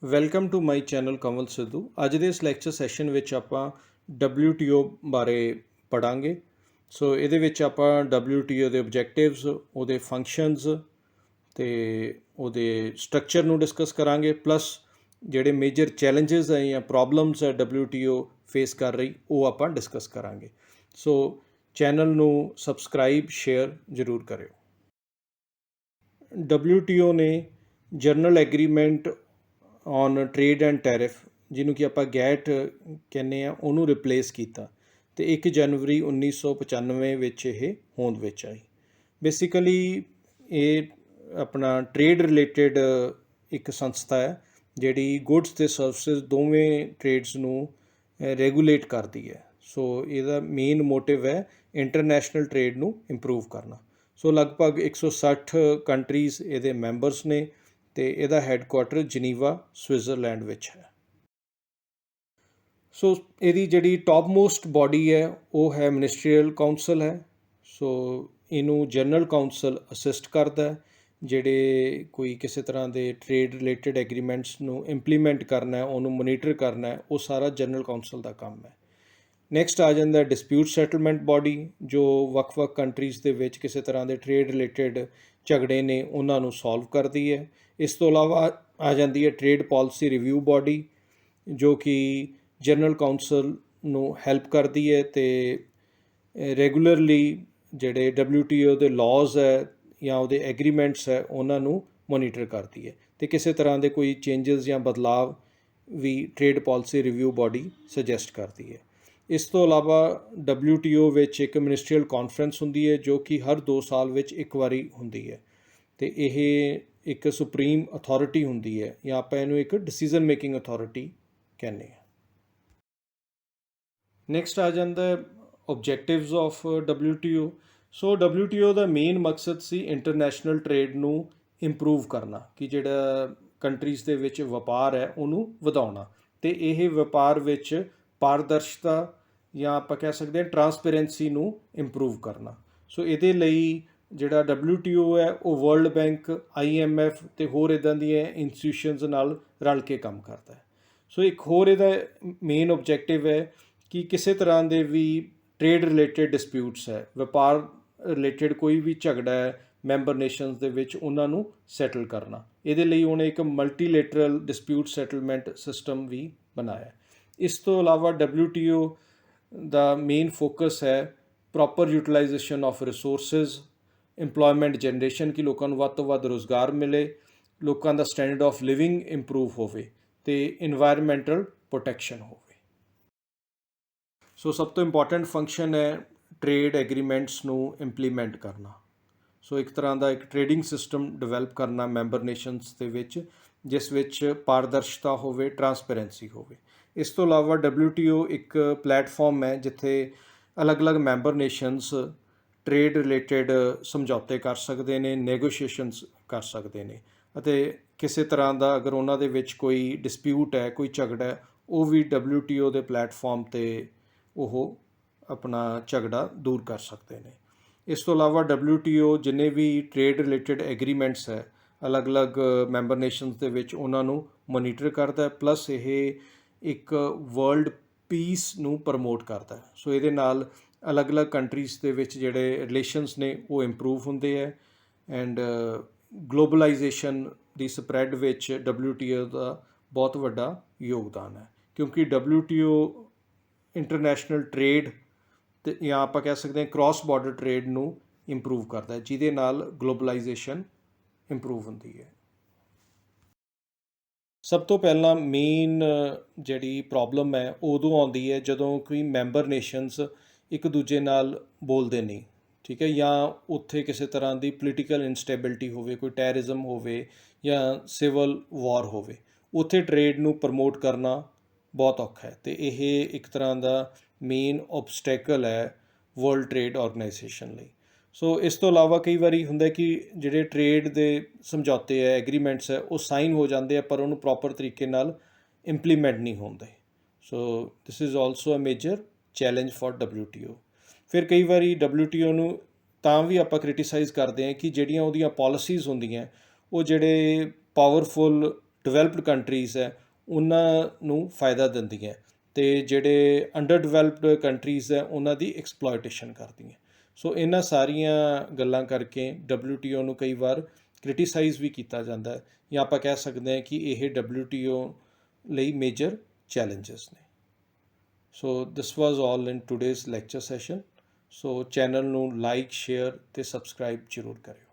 Welcome to my channel ਕਮਲ ਸਿੱਧੂ। ਅੱਜ ਦੇ ਇਸ ਲੈਕਚਰ ਸੈਸ਼ਨ ਵਿੱਚ ਆਪਾਂ WTO ਬਾਰੇ ਪੜਾਂਗੇ। ਸੋ ਇਹਦੇ ਵਿੱਚ ਆਪਾਂ WTO ਦੇ ਆਬਜੈਕਟਿਵਸ, ਉਹਦੇ ਫੰਕਸ਼ਨਸ ਤੇ ਉਹਦੇ ਸਟਰਕਚਰ ਨੂੰ ਡਿਸਕਸ ਕਰਾਂਗੇ, ਪਲੱਸ ਜਿਹੜੇ ਮੇਜਰ ਚੈਲੰਜਸ ਹੈ ਜਾਂ ਪ੍ਰੋਬਲਮਸ ਹੈ WTO ਫੇਸ ਕਰ ਰਹੀ ਉਹ ਆਪਾਂ ਡਿਸਕਸ ਕਰਾਂਗੇ। ਸੋ ਚੈਨਲ ਨੂੰ ਸਬਸਕ੍ਰਾਈਬ ਸ਼ੇਅਰ ਜ਼ਰੂਰ ਕਰਿਓ। WTO ਨੇ general agreement on trade and tariff, ਜਿਹਨੂੰ ਕਿ ਆਪਾਂ ਗੈਟ ਕਹਿੰਦੇ ਆ, ਉਹਨੂੰ ਰਿਪਲੇਸ ਕੀਤਾ ਅਤੇ 1 ਜਨਵਰੀ 1995 ਵਿੱਚ ਇਹ ਹੋਂਦ ਵਿੱਚ ਆਈ। ਬੇਸਿਕਲੀ ਇਹ ਆਪਣਾ ਟਰੇਡ ਰਿਲੇਟਡ ਇੱਕ ਸੰਸਥਾ ਹੈ ਜਿਹੜੀ ਗੁੱਡਸ ਅਤੇ ਸਰਵਿਸਿਜ਼ ਦੋਵੇਂ ਟਰੇਡਸ ਨੂੰ ਰੈਗੂਲੇਟ ਕਰਦੀ ਹੈ। ਸੋ ਇਹਦਾ ਮੇਨ ਮੋਟਿਵ ਹੈ ਇੰਟਰਨੈਸ਼ਨਲ ਟਰੇਡ ਨੂੰ ਇੰਪਰੂਵ ਕਰਨਾ। ਸੋ ਲਗਭਗ 160 ਕੰਟਰੀਜ਼ ਇਹਦੇ ਮੈਂਬਰਸ ਨੇ ਅਤੇ ਇਹਦਾ ਹੈੱਡਕੁਆਟਰ ਜਨੀਵਾ ਸਵਿਟਜ਼ਰਲੈਂਡ ਵਿੱਚ ਹੈ। ਸੋ ਇਹਦੀ ਜਿਹੜੀ ਟੌਪ ਮੋਸਟ ਬਾਡੀ ਹੈ ਉਹ ਹੈ ਮਿਨਿਸਟਰੀਅਲ ਕਾਊਂਸਲ ਹੈ। ਸੋ ਇਹਨੂੰ ਜਨਰਲ ਕਾਊਂਸਲ ਅਸਿਸਟ ਕਰਦਾ ਹੈ। ਜਿਹੜੇ ਕੋਈ ਕਿਸੇ ਤਰ੍ਹਾਂ ਦੇ ਟਰੇਡ ਰਿਲੇਟਡ ਐਗਰੀਮੈਂਟਸ ਨੂੰ ਇੰਪਲੀਮੈਂਟ ਕਰਨਾ ਹੈ, ਉਹਨੂੰ ਮੋਨੀਟਰ ਕਰਨਾ ਹੈ, ਉਹ ਸਾਰਾ ਜਨਰਲ ਕਾਊਂਸਲ ਦਾ ਕੰਮ ਹੈ। ਨੈਕਸਟ ਆ ਜਾਂਦਾ ਡਿਸਪਿਊਟ ਸੈਟਲਮੈਂਟ ਬਾਡੀ, ਜੋ ਵੱਖ-ਵੱਖ ਕੰਟਰੀਜ਼ ਦੇ ਵਿੱਚ ਕਿਸੇ ਤਰ੍ਹਾਂ ਦੇ ਟਰੇਡ ਰਿਲੇਟਡ ਝਗੜੇ ਨੇ ਉਹਨਾਂ ਨੂੰ ਸੋਲਵ ਕਰਦੀ ਹੈ। ਇਸ ਤੋਂ ਇਲਾਵਾ ਆ ਜਾਂਦੀ ਹੈ ਟਰੇਡ ਪਾਲਿਸੀ ਰਿਵਿਊ ਬਾਡੀ, ਜੋ ਕਿ ਜਨਰਲ ਕਾਊਂਸਲ ਨੂੰ ਹੈਲਪ ਕਰਦੀ ਹੈ ਅਤੇ ਰੈਗੂਲਰਲੀ ਜਿਹੜੇ WTO ਦੇ ਲਾਜ਼ ਹੈ ਜਾਂ ਉਹਦੇ ਐਗਰੀਮੈਂਟਸ ਹੈ ਉਹਨਾਂ ਨੂੰ ਮੋਨੀਟਰ ਕਰਦੀ ਹੈ ਅਤੇ ਕਿਸੇ ਤਰ੍ਹਾਂ ਦੇ ਕੋਈ ਚੇਂਜਸ ਜਾਂ ਬਦਲਾਵ ਵੀ trade policy review body suggest ਕਰਦੀ ਹੈ। ਇਸ ਤੋਂ ਇਲਾਵਾ WTO ਵਿੱਚ ਇੱਕ ਮਿਨਿਸਟਰੀਅਲ ਕਾਨਫਰੰਸ ਹੁੰਦੀ ਹੈ ਜੋ ਕਿ ਹਰ 2 ਸਾਲ ਵਿੱਚ ਇੱਕ ਵਾਰੀ ਹੁੰਦੀ ਹੈ ਅਤੇ ਇਹ ਇੱਕ ਸੁਪਰੀਮ ਅਥਾਰਟੀ ਹੁੰਦੀ ਹੈ ਜਾਂ ਆਪਾਂ ਇਹਨੂੰ ਇੱਕ ਡਿਸੀਜ਼ਨ ਮੇਕਿੰਗ ਅਥਾਰਟੀ ਕਹਿੰਦੇ ਹਾਂ। ਨੈਕਸਟ ਆ ਜਾਂਦਾ objectives of WTO। So WTO ਦਾ ਮੇਨ ਮਕਸਦ ਸੀ ਇੰਟਰਨੈਸ਼ਨਲ ਟਰੇਡ ਨੂੰ ਇੰਪਰੂਵ ਕਰਨਾ, ਕਿ ਜਿਹੜਾ ਕੰਟਰੀਜ਼ ਦੇ ਵਿੱਚ ਵਪਾਰ ਹੈ ਉਹਨੂੰ ਵਧਾਉਣਾ ਅਤੇ ਇਹ ਵਪਾਰ ਵਿੱਚ ਪਾਰਦਰਸ਼ਤਾ ਜਾਂ ਆਪਾਂ ਕਹਿ ਸਕਦੇ ਹਾਂ ਟਰਾਂਸਪੇਰੈਂਸੀ ਨੂੰ ਇੰਪਰੂਵ ਕਰਨਾ। ਸੋ ਇਹਦੇ ਲਈ ਜਿਹੜਾ WTO ਹੈ ਉਹ ਵਰਲਡ ਬੈਂਕ, IMF ਅਤੇ ਹੋਰ ਇੱਦਾਂ ਦੀਆਂ ਇੰਸਟੀਟਿਊਸ਼ਨਸ ਨਾਲ ਰਲ ਕੇ ਕੰਮ ਕਰਦਾ ਹੈ। ਸੋ ਇੱਕ ਹੋਰ ਇਹਦਾ ਮੇਨ ਓਬਜੈਕਟਿਵ ਹੈ ਕਿ ਕਿਸੇ ਤਰ੍ਹਾਂ ਦੇ ਵੀ ਟਰੇਡ ਰਿਲੇਟਡ ਡਿਸਪਿਊਟਸ ਹੈ, ਵਪਾਰ ਰਿਲੇਟਡ ਕੋਈ ਵੀ ਝਗੜਾ ਹੈ ਮੈਂਬਰ ਨੇਸ਼ਨਸ ਦੇ ਵਿੱਚ, ਉਹਨਾਂ ਨੂੰ ਸੈਟਲ ਕਰਨਾ। ਇਹਦੇ ਲਈ ਉਹਨੇ ਇੱਕ ਮਲਟੀਲੇਟਰਲ ਡਿਸਪਿਊਟ ਸੈਟਲਮੈਂਟ ਸਿਸਟਮ ਵੀ ਬਣਾਇਆ। ਇਸ ਤੋਂ ਇਲਾਵਾ WTO ਦਾ ਮੇਨ ਫੋਕਸ ਹੈ proper utilisation of resources, employment generation, ਕਿ ਲੋਕਾਂ ਨੂੰ ਵੱਧ ਤੋਂ ਵੱਧ ਰੁਜ਼ਗਾਰ ਮਿਲੇ, ਲੋਕਾਂ ਦਾ ਸਟੈਂਡਰਡ ਆਫ ਲਿਵਿੰਗ ਇੰਪਰੂਵ ਹੋਵੇ ਅਤੇ ਇਨਵਾਇਰਮੈਂਟਲ ਪ੍ਰੋਟੈਕਸ਼ਨ ਹੋਵੇ। ਸੋ ਸਭ ਤੋਂ ਇੰਪੋਰਟੈਂਟ ਫੰਕਸ਼ਨ ਹੈ ਟਰੇਡ ਐਗਰੀਮੈਂਟਸ ਨੂੰ ਇੰਪਲੀਮੈਂਟ ਕਰਨਾ। ਸੋ ਇੱਕ ਤਰ੍ਹਾਂ ਦਾ ਇੱਕ ਟਰੇਡਿੰਗ ਸਿਸਟਮ ਡਿਵੈਲਪ ਕਰਨਾ ਮੈਂਬਰ ਨੇਸ਼ਨਸ ਦੇ ਵਿੱਚ, ਜਿਸ ਵਿੱਚ ਪਾਰਦਰਸ਼ਤਾ ਹੋਵੇ, ਟਰਾਂਸਪੇਰੈਂਸੀ ਹੋਵੇ। ਇਸ ਤੋਂ ਇਲਾਵਾ WTO ਇੱਕ ਪਲੈਟਫਾਰਮ ਹੈ ਜਿੱਥੇ ਅਲੱਗ-ਅਲੱਗ ਮੈਂਬਰ ਨੇਸ਼ਨਸ ਟਰੇਡ ਰਿਲੇਟਡ ਸਮਝੌਤੇ ਕਰ ਸਕਦੇ ਨੇ, ਨੈਗੋਸ਼ੀਏਸ਼ਨਸ ਕਰ ਸਕਦੇ ਨੇ ਅਤੇ ਕਿਸੇ ਤਰ੍ਹਾਂ ਦਾ ਅਗਰ ਉਹਨਾਂ ਦੇ ਵਿੱਚ ਕੋਈ ਡਿਸਪਿਊਟ ਹੈ, ਕੋਈ ਝਗੜਾ ਹੈ, ਉਹ ਵੀ WTO ਦੇ ਪਲੈਟਫਾਰਮ 'ਤੇ ਉਹ ਆਪਣਾ ਝਗੜਾ ਦੂਰ ਕਰ ਸਕਦੇ ਨੇ। ਇਸ ਤੋਂ ਇਲਾਵਾ WTO ਜਿੰਨੇ ਵੀ ਟਰੇਡ ਰਿਲੇਟਡ ਐਗਰੀਮੈਂਟਸ ਹੈ ਅਲੱਗ-ਅਲੱਗ ਮੈਂਬਰ ਨੇਸ਼ਨਸ ਦੇ ਵਿੱਚ, ਉਹਨਾਂ ਨੂੰ ਮੋਨੀਟਰ ਕਰਦਾ, ਪਲੱਸ ਇਹ ਇੱਕ ਵਰਲਡ ਪੀਸ ਨੂੰ ਪ੍ਰਮੋਟ ਕਰਦਾ। ਸੋ ਇਹਦੇ ਨਾਲ ਅਲੱਗ-ਅਲੱਗ ਕੰਟਰੀਜ਼ ਦੇ ਵਿੱਚ ਜਿਹੜੇ ਰਿਲੇਸ਼ਨਸ ਨੇ ਉਹ ਇੰਪਰੂਵ ਹੁੰਦੇ ਹੈ ਐਂਡ ਗਲੋਬਲਾਈਜੇਸ਼ਨ ਦੀ ਸਪਰੈਡ ਵਿੱਚ WTO ਦਾ ਬਹੁਤ ਵੱਡਾ ਯੋਗਦਾਨ ਹੈ, ਕਿਉਂਕਿ WTO ਇੰਟਰਨੈਸ਼ਨਲ ਟਰੇਡ ਅਤੇ ਜਾਂ ਆਪਾਂ ਕਹਿ ਸਕਦੇ ਹਾਂ ਕ੍ਰਾਸ ਬਾਰਡਰ ਟਰੇਡ ਨੂੰ ਇੰਪਰੂਵ ਕਰਦਾ, ਜਿਹਦੇ ਨਾਲ ਗਲੋਬਲਾਈਜੇਸ਼ਨ ਇੰਪਰੂਵ ਹੁੰਦੀ ਹੈ। ਸਭ ਤੋਂ ਪਹਿਲਾਂ ਮੇਨ ਜਿਹੜੀ ਪ੍ਰੋਬਲਮ ਹੈ ਉਦੋਂ ਆਉਂਦੀ ਹੈ ਜਦੋਂ ਕੋਈ ਮੈਂਬਰ ਨੇਸ਼ਨਸ ਇੱਕ ਦੂਜੇ ਨਾਲ ਬੋਲਦੇ ਨਹੀਂ, ਠੀਕ ਹੈ, ਜਾਂ ਉੱਥੇ ਕਿਸੇ ਤਰ੍ਹਾਂ ਦੀ ਪੋਲੀਟੀਕਲ ਇਨਸਟੇਬਿਲਿਟੀ ਹੋਵੇ, ਕੋਈ ਟੈਰਰਿਜ਼ਮ ਹੋਵੇ ਜਾਂ ਸਿਵਲ ਵਾਰ ਹੋਵੇ, ਉੱਥੇ ਟਰੇਡ ਨੂੰ ਪ੍ਰਮੋਟ ਕਰਨਾ ਬਹੁਤ ਔਖਾ ਹੈ ਅਤੇ ਇਹ ਇੱਕ ਤਰ੍ਹਾਂ ਦਾ ਮੇਨ ਓਬਸਟੈਕਲ ਹੈ ਵਰਲਡ ਟਰੇਡ ਆਰਗੇਨਾਈਜੇਸ਼ਨ ਲਈ। ਸੋ ਇਸ ਤੋਂ ਇਲਾਵਾ ਕਈ ਵਾਰੀ ਹੁੰਦਾ ਕਿ ਜਿਹੜੇ ਟਰੇਡ ਦੇ ਸਮਝੌਤੇ ਹੈ, ਐਗਰੀਮੈਂਟਸ ਹੈ, ਉਹ ਸਾਈਨ ਹੋ ਜਾਂਦੇ ਆ ਪਰ ਉਹਨੂੰ ਪ੍ਰੋਪਰ ਤਰੀਕੇ ਨਾਲ ਇੰਪਲੀਮੈਂਟ ਨਹੀਂ ਹੁੰਦੇ। So this is also a major challenge for WTO। ਫਿਰ ਕਈ ਵਾਰੀ WTO ਨੂੰ ਤਾਂ ਵੀ ਆਪਾਂ ਕ੍ਰਿਟੀਸਾਈਜ਼ ਕਰਦੇ ਹਾਂ ਕਿ ਜਿਹੜੀਆਂ ਉਹਦੀਆਂ ਪੋਲਿਸੀਜ਼ ਹੁੰਦੀਆਂ ਉਹ ਜਿਹੜੇ ਪਾਵਰਫੁੱਲ ਡਿਵੈਲਪਡ ਕੰਟਰੀਜ਼ ਹੈ ਉਹਨਾਂ ਨੂੰ ਫਾਇਦਾ ਦਿੰਦੀਆਂ ਅਤੇ ਜਿਹੜੇ ਅੰਡਰ ਡਿਵੈਲਪਡ ਕੰਟਰੀਜ਼ ਹੈ ਉਹਨਾਂ ਦੀ ਐਕਸਪਲੋਇਟੇਸ਼ਨ ਕਰਦੀਆਂ। ਸੋ ਇਹਨਾਂ ਸਾਰੀਆਂ ਗੱਲਾਂ ਕਰਕੇ WTO ਨੂੰ ਕਈ ਵਾਰ ਕ੍ਰਿਟੀਸਾਈਜ਼ ਵੀ ਕੀਤਾ ਜਾਂਦਾ ਹੈ, ਜਾਂ ਆਪਾਂ ਕਹਿ ਸਕਦੇ ਹਾਂ ਕਿ ਇਹ WTO ਲਈ ਮੇਜਰ ਚੈਲੰਜਸ ਨੇ। ਸੋ ਦਿਸ ਵਾਜ਼ ਆਲ ਇਨ today's lecture session. So channel ਨੂੰ ਲਾਈਕ, ਸ਼ੇਅਰ ਅਤੇ ਸਬਸਕ੍ਰਾਈਬ ਜ਼ਰੂਰ ਕਰਿਓ।